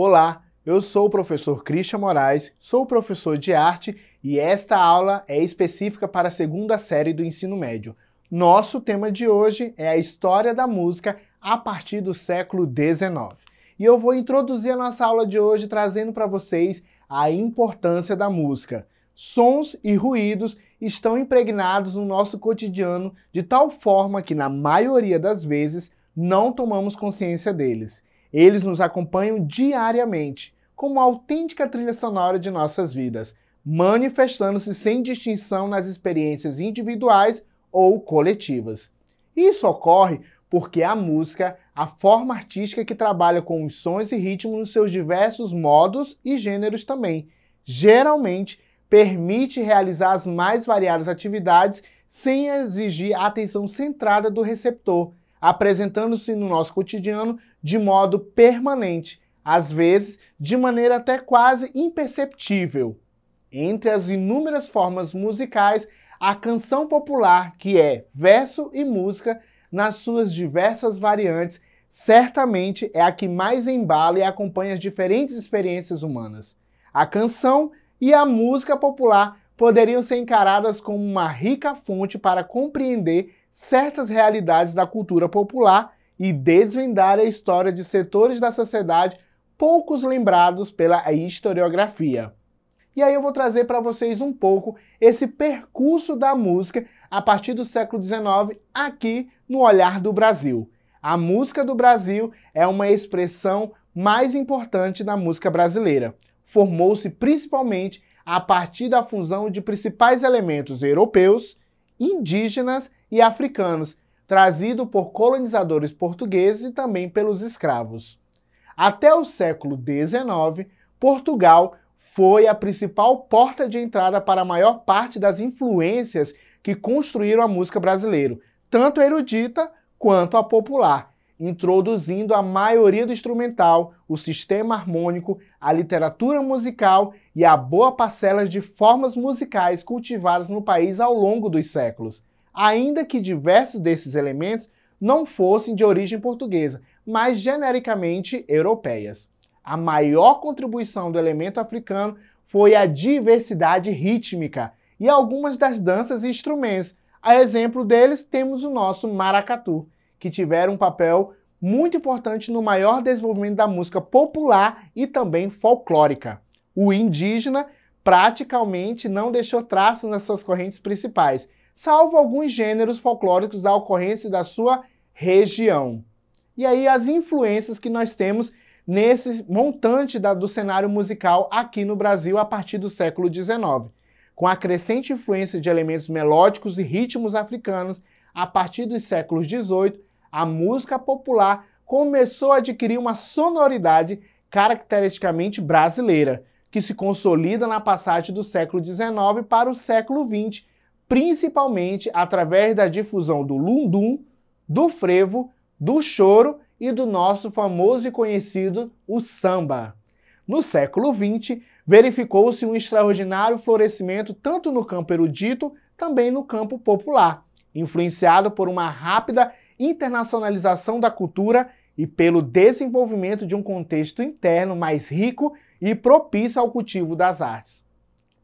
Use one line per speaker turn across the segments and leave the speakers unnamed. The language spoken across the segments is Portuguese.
Olá, eu sou o professor Christian Moraes, sou professor de arte e esta aula é específica para a segunda série do ensino médio. Nosso tema de hoje é a história da música a partir do século XIX. E eu vou introduzir a nossa aula de hoje trazendo para vocês a importância da música. Sons e ruídos estão impregnados no nosso cotidiano de tal forma que, na maioria das vezes, não tomamos consciência deles. Eles nos acompanham diariamente, como uma autêntica trilha sonora de nossas vidas, manifestando-se sem distinção nas experiências individuais ou coletivas. Isso ocorre porque a música, a forma artística que trabalha com os sons e ritmos nos seus diversos modos e gêneros também, geralmente permite realizar as mais variadas atividades sem exigir a atenção centrada do receptor, apresentando-se no nosso cotidiano de modo permanente, às vezes de maneira até quase imperceptível. Entre as inúmeras formas musicais, a canção popular, que é verso e música, nas suas diversas variantes, certamente é a que mais embala e acompanha as diferentes experiências humanas. A canção e a música popular poderiam ser encaradas como uma rica fonte para compreender certas realidades da cultura popular e desvendar a história de setores da sociedade poucos lembrados pela historiografia. E aí eu vou trazer para vocês um pouco esse percurso da música a partir do século XIX aqui no Olhar do Brasil. A música do Brasil é uma expressão mais importante da música brasileira. Formou-se principalmente a partir da fusão de principais elementos europeus, indígenas e africanos, trazido por colonizadores portugueses e também pelos escravos. Até o século XIX, Portugal foi a principal porta de entrada para a maior parte das influências que construíram a música brasileira, tanto a erudita quanto a popular, introduzindo a maioria do instrumental, o sistema harmônico, a literatura musical e a boa parcela de formas musicais cultivadas no país ao longo dos séculos, ainda que diversos desses elementos não fossem de origem portuguesa, mas genericamente europeias. A maior contribuição do elemento africano foi a diversidade rítmica e algumas das danças e instrumentos. A exemplo deles, temos o nosso maracatu, que tiveram um papel muito importante no maior desenvolvimento da música popular e também folclórica. O indígena praticamente não deixou traços nas suas correntes principais, salvo alguns gêneros folclóricos da ocorrência da sua região. E aí as influências que nós temos nesse montante do cenário musical aqui no Brasil a partir do século XIX. Com a crescente influência de elementos melódicos e ritmos africanos, a partir dos séculos XVIII, a música popular começou a adquirir uma sonoridade caracteristicamente brasileira, que se consolida na passagem do século XIX para o século XX, principalmente através da difusão do lundum, do frevo, do choro e do nosso famoso e conhecido o samba. No século XX, verificou-se um extraordinário florescimento tanto no campo erudito, também no campo popular, influenciado por uma rápida internacionalização da cultura e pelo desenvolvimento de um contexto interno mais rico e propício ao cultivo das artes.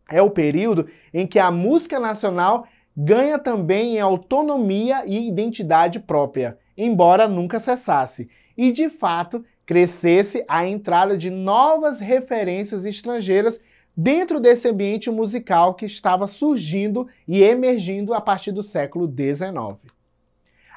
É o período em que a música nacional ganha também em autonomia e identidade própria, embora nunca cessasse, e de fato crescesse a entrada de novas referências estrangeiras dentro desse ambiente musical que estava surgindo e emergindo a partir do século XIX.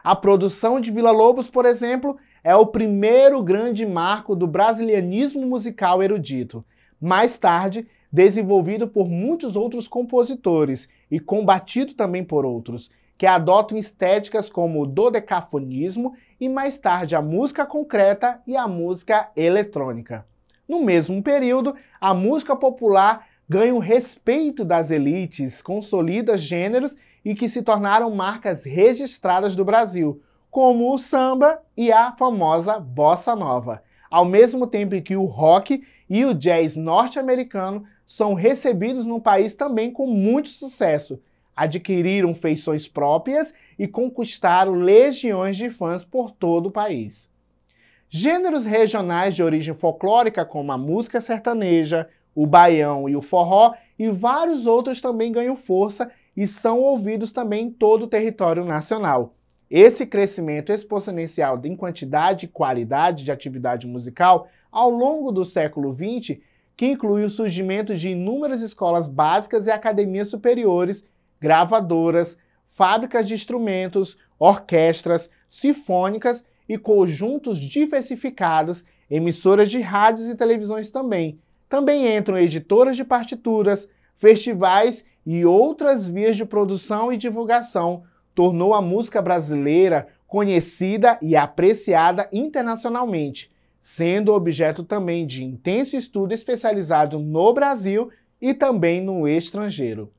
A produção de Villa-Lobos, por exemplo, é o primeiro grande marco do brasilianismo musical erudito. Mais tarde, desenvolvido por muitos outros compositores e combatido também por outros, que adotam estéticas como o dodecafonismo e mais tarde a música concreta e a música eletrônica. No mesmo período, a música popular ganha o respeito das elites, consolida gêneros e que se tornaram marcas registradas do Brasil, como o samba e a famosa bossa nova, ao mesmo tempo em que o rock e o jazz norte-americano são recebidos no país também com muito sucesso, adquiriram feições próprias e conquistaram legiões de fãs por todo o país. Gêneros regionais de origem folclórica, como a música sertaneja, o baião e o forró, e vários outros também ganham força e são ouvidos também em todo o território nacional. Esse crescimento exponencial em quantidade e qualidade de atividade musical ao longo do século XX, que inclui o surgimento de inúmeras escolas básicas e academias superiores, gravadoras, fábricas de instrumentos, orquestras, sinfônicas e conjuntos diversificados, emissoras de rádios e televisões também. Também entram editoras de partituras, festivais e outras vias de produção e divulgação, tornou a música brasileira conhecida e apreciada internacionalmente, sendo objeto também de intenso estudo especializado no Brasil e também no estrangeiro.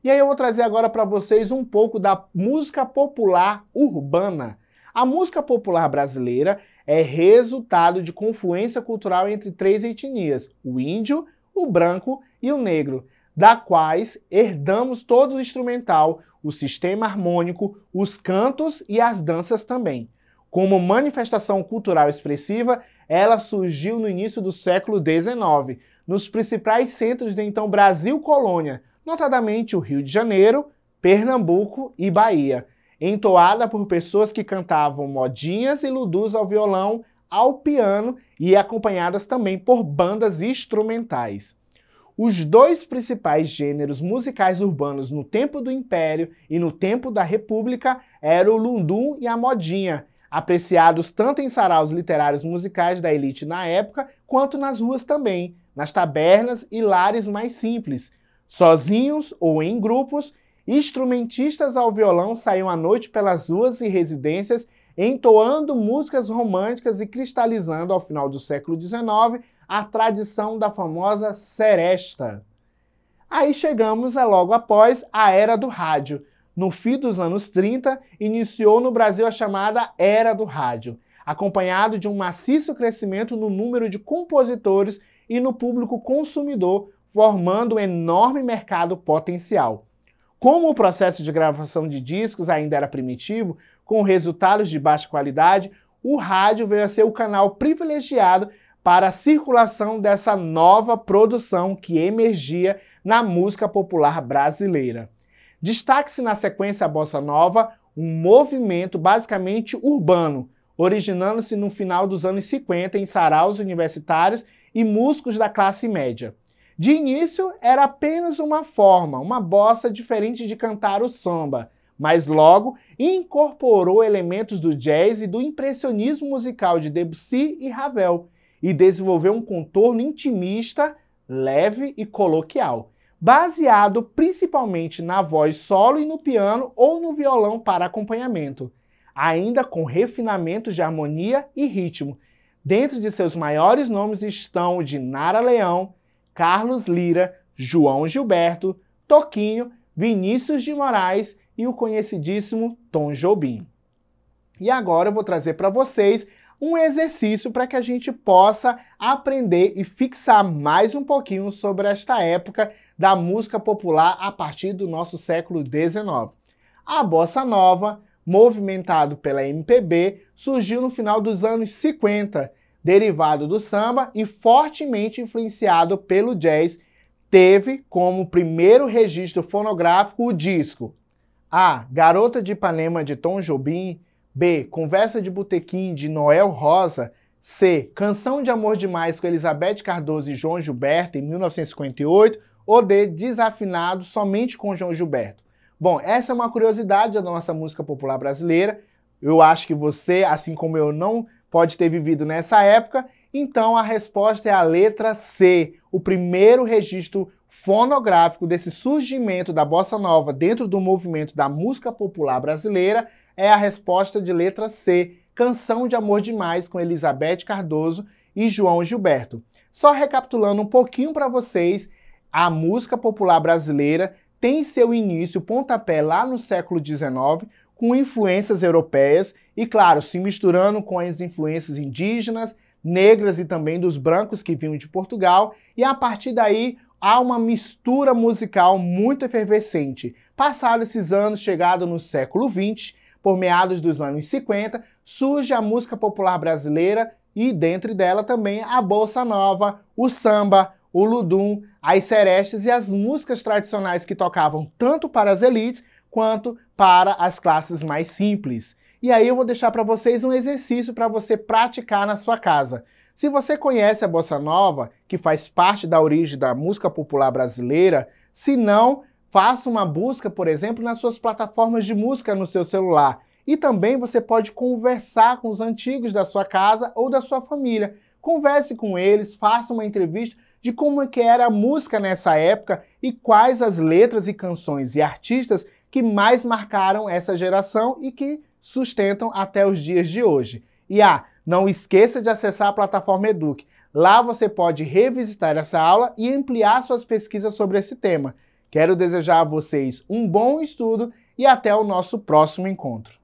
E aí eu vou trazer agora para vocês um pouco da música popular urbana. A música popular brasileira é resultado de confluência cultural entre três etnias, o índio, o branco e o negro, da quais herdamos todo o instrumental, o sistema harmônico, os cantos e as danças também. Como manifestação cultural expressiva, ela surgiu no início do século XIX, nos principais centros de então Brasil Colônia, notadamente o Rio de Janeiro, Pernambuco e Bahia, entoada por pessoas que cantavam modinhas e ludus ao violão, ao piano e acompanhadas também por bandas instrumentais. Os dois principais gêneros musicais urbanos no tempo do Império e no tempo da República eram o lundu e a modinha, apreciados tanto em saraus literários musicais da elite na época, quanto nas ruas também, nas tabernas e lares mais simples. Sozinhos ou em grupos, instrumentistas ao violão saíam à noite pelas ruas e residências, entoando músicas românticas e cristalizando, ao final do século XIX, a tradição da famosa seresta. Aí chegamos logo após a Era do Rádio. No fim dos anos 30, iniciou no Brasil a chamada Era do Rádio, acompanhado de um maciço crescimento no número de compositores e no público consumidor, formando um enorme mercado potencial. Como o processo de gravação de discos ainda era primitivo, com resultados de baixa qualidade, o rádio veio a ser o canal privilegiado para a circulação dessa nova produção que emergia na música popular brasileira. Destaque-se na sequência a bossa nova, um movimento basicamente urbano, originando-se no final dos anos 50 em saraus universitários e músicos da classe média. De início, era apenas uma forma, uma bossa diferente de cantar o samba, mas logo incorporou elementos do jazz e do impressionismo musical de Debussy e Ravel, e desenvolveu um contorno intimista, leve e coloquial, baseado principalmente na voz solo e no piano ou no violão para acompanhamento, ainda com refinamentos de harmonia e ritmo. Dentre de seus maiores nomes estão o de Nara Leão, Carlos Lyra, João Gilberto, Toquinho, Vinícius de Moraes e o conhecidíssimo Tom Jobim. E agora eu vou trazer para vocês um exercício para que a gente possa aprender e fixar mais um pouquinho sobre esta época da música popular a partir do nosso século XIX. A bossa nova, movimentado pela MPB, surgiu no final dos anos 50, derivado do samba e fortemente influenciado pelo jazz. Teve como primeiro registro fonográfico o disco A. Garota de Ipanema, de Tom Jobim, B. Conversa de Botequim, de Noel Rosa, C. Canção de Amor Demais, com Elizabeth Cardoso e João Gilberto, em 1958, ou D. Desafinado, somente com João Gilberto. Bom, essa é uma curiosidade da nossa música popular brasileira. Eu acho que você, assim como eu, não pode ter vivido nessa época, então a resposta é a letra C, o primeiro registro fonográfico desse surgimento da bossa nova dentro do movimento da música popular brasileira. É a resposta de letra C, Canção de Amor Demais, com Elizabeth Cardoso e João Gilberto. Só recapitulando um pouquinho para vocês, a música popular brasileira tem seu início, pontapé, lá no século XIX, com influências europeias e, claro, se misturando com as influências indígenas, negras e também dos brancos que vinham de Portugal, e a partir daí há uma mistura musical muito efervescente. Passados esses anos, chegado no século XX, por meados dos anos 50, surge a música popular brasileira e dentre dela também a bossa nova, o samba, o ludum, as serestes e as músicas tradicionais que tocavam tanto para as elites quanto para as classes mais simples. E aí eu vou deixar para vocês um exercício para você praticar na sua casa. Se você conhece a bossa nova, que faz parte da origem da música popular brasileira, se não, faça uma busca, por exemplo, nas suas plataformas de música no seu celular. E também você pode conversar com os antigos da sua casa ou da sua família. Converse com eles, faça uma entrevista de como é que era a música nessa época e quais as letras e canções e artistas que mais marcaram essa geração e que sustentam até os dias de hoje. E não esqueça de acessar a plataforma Eduque. Lá você pode revisitar essa aula e ampliar suas pesquisas sobre esse tema. Quero desejar a vocês um bom estudo e até o nosso próximo encontro.